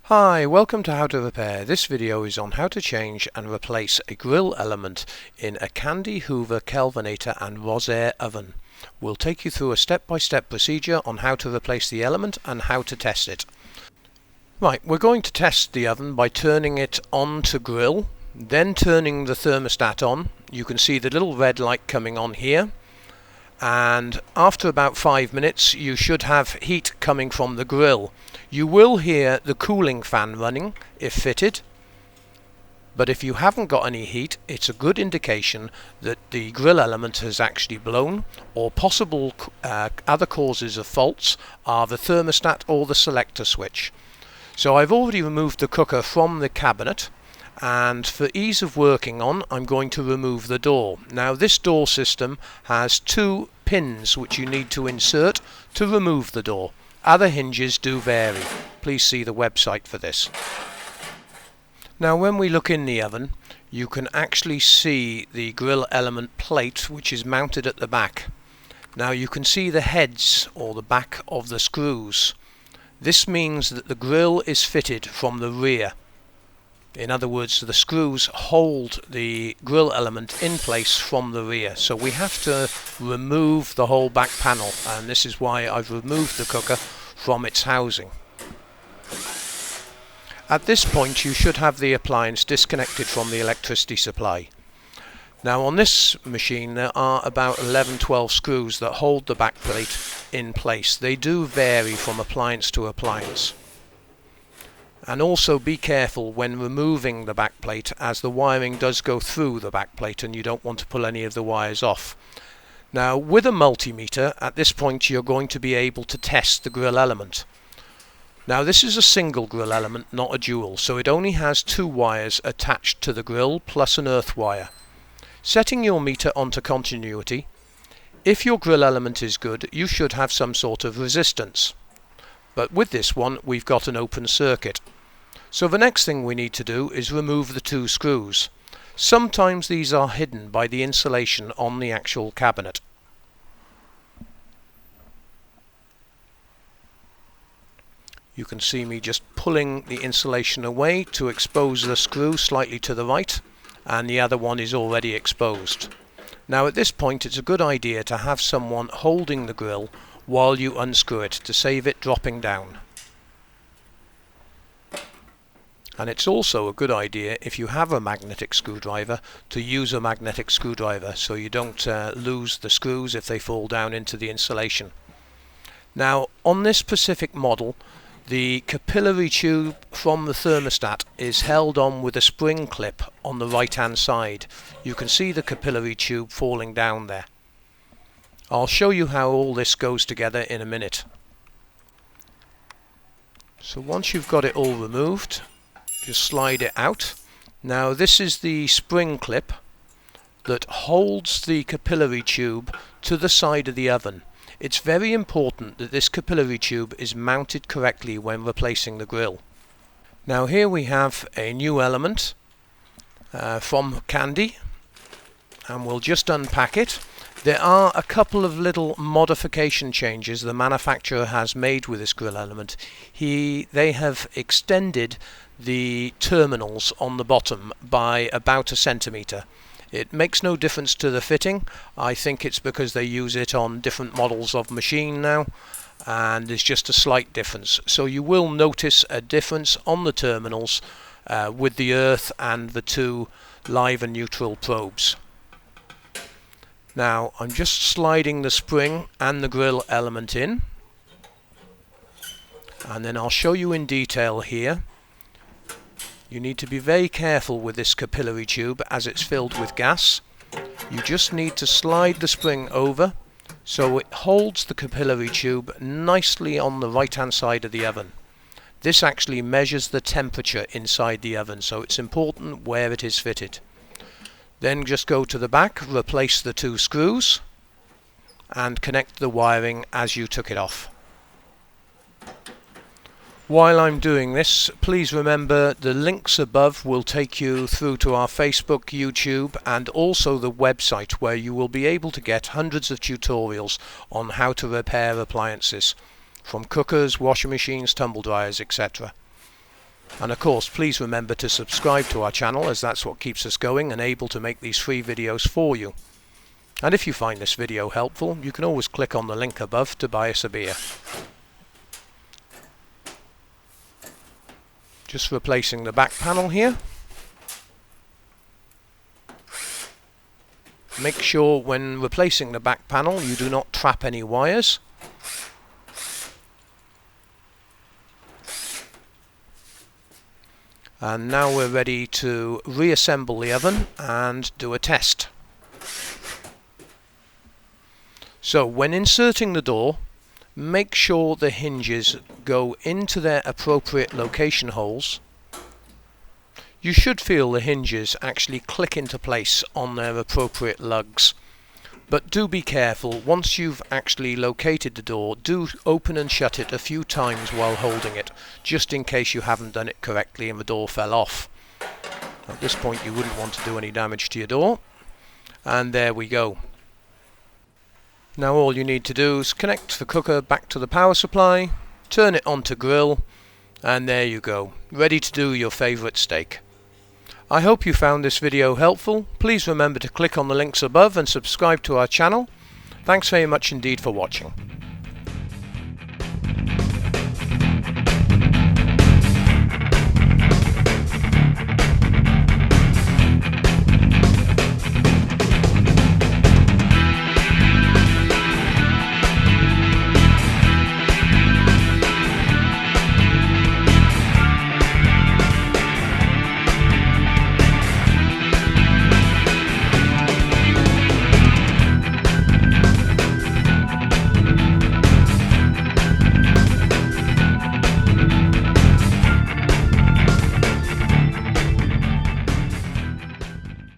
Hi, welcome to How to Repair. This video is on how to change and replace a grill element in a Candy, Hoover, Kelvinator and Rosieres oven. We'll take you through a step-by-step procedure on how to replace the element and how to test it. Right, we're going to test the oven by turning it on to grill, then turning the thermostat on. You can see the little red light coming on here. And after about 5 minutes you should have heat coming from the grill. You will hear the cooling fan running if fitted, but if you haven't got any heat, it's a good indication that the grill element has actually blown, or possible other causes of faults are the thermostat or the selector switch. So I've already removed the cooker from the cabinet, and for ease of working on, I'm going to remove the door. Now this door system has 2 pins which you need to insert to remove the door. Other hinges do vary. Please see the website for this. Now when we look in the oven, you can actually see the grill element plate which is mounted at the back. Now you can see the heads or the back of the screws. This means that the grill is fitted from the rear. In other words, the screws hold the grill element in place from the rear. So we have to remove the whole back panel, and this is why I've removed the cooker from its housing. At this point you should have the appliance disconnected from the electricity supply. Now on this machine there are about 11-12 screws that hold the back plate in place. They do vary from appliance to appliance. And also be careful when removing the back plate, as the wiring does go through the back plate and you don't want to pull any of the wires off. Now with a multimeter at this point you're going to be able to test the grill element. Now this is a single grill element, not a dual, so it only has 2 wires attached to the grill plus an earth wire. Setting your meter onto continuity, if your grill element is good you should have some sort of resistance. But with this one we've got an open circuit. So the next thing we need to do is remove the 2 screws. Sometimes these are hidden by the insulation on the actual cabinet. You can see me just pulling the insulation away to expose the screw slightly to the right, and the other one is already exposed. Now at this point it's a good idea to have someone holding the grill while you unscrew it to save it dropping down. And it's also a good idea, if you have a magnetic screwdriver, to use a magnetic screwdriver so you don't lose the screws if they fall down into the insulation. Now on this specific model, the capillary tube from the thermostat is held on with a spring clip on the right hand side. You can see the capillary tube falling down there. I'll show you how all this goes together in a minute. So once you've got it all removed, just slide it out. Now this is the spring clip that holds the capillary tube to the side of the oven. It's very important that this capillary tube is mounted correctly when replacing the grill. Now here we have a new element from Candy, and we'll just unpack it. There are a couple of little modification changes the manufacturer has made with this grill element. They have extended the terminals on the bottom by about 1 centimeter. It makes no difference to the fitting. I think it's because they use it on different models of machine now, and there's just a slight difference. So you will notice a difference on the terminals with the earth and the 2 live and neutral probes. Now I'm just sliding the spring and the grill element in, and then I'll show you in detail here. You need to be very careful with this capillary tube as it's filled with gas. You just need to slide the spring over so it holds the capillary tube nicely on the right hand side of the oven. This actually measures the temperature inside the oven, so it's important where it is fitted. Then just go to the back, replace the 2 screws and connect the wiring as you took it off. While I'm doing this, please remember the links above will take you through to our Facebook, YouTube and also the website, where you will be able to get hundreds of tutorials on how to repair appliances, from cookers, washing machines, tumble dryers, etc. And of course, please remember to subscribe to our channel, as that's what keeps us going and able to make these free videos for you. And if you find this video helpful, you can always click on the link above to buy us a beer. Just replacing the back panel here. Make sure when replacing the back panel you do not trap any wires. And now we're ready to reassemble the oven and do a test. So when inserting the door, make sure the hinges go into their appropriate location holes. You should feel the hinges actually click into place on their appropriate lugs. But do be careful, once you've actually located the door, do open and shut it a few times while holding it, just in case you haven't done it correctly and the door fell off. At this point you wouldn't want to do any damage to your door. And there we go. Now all you need to do is connect the cooker back to the power supply, turn it on to grill, and there you go, ready to do your favourite steak. I hope you found this video helpful. Please remember to click on the links above and subscribe to our channel. Thanks very much indeed for watching.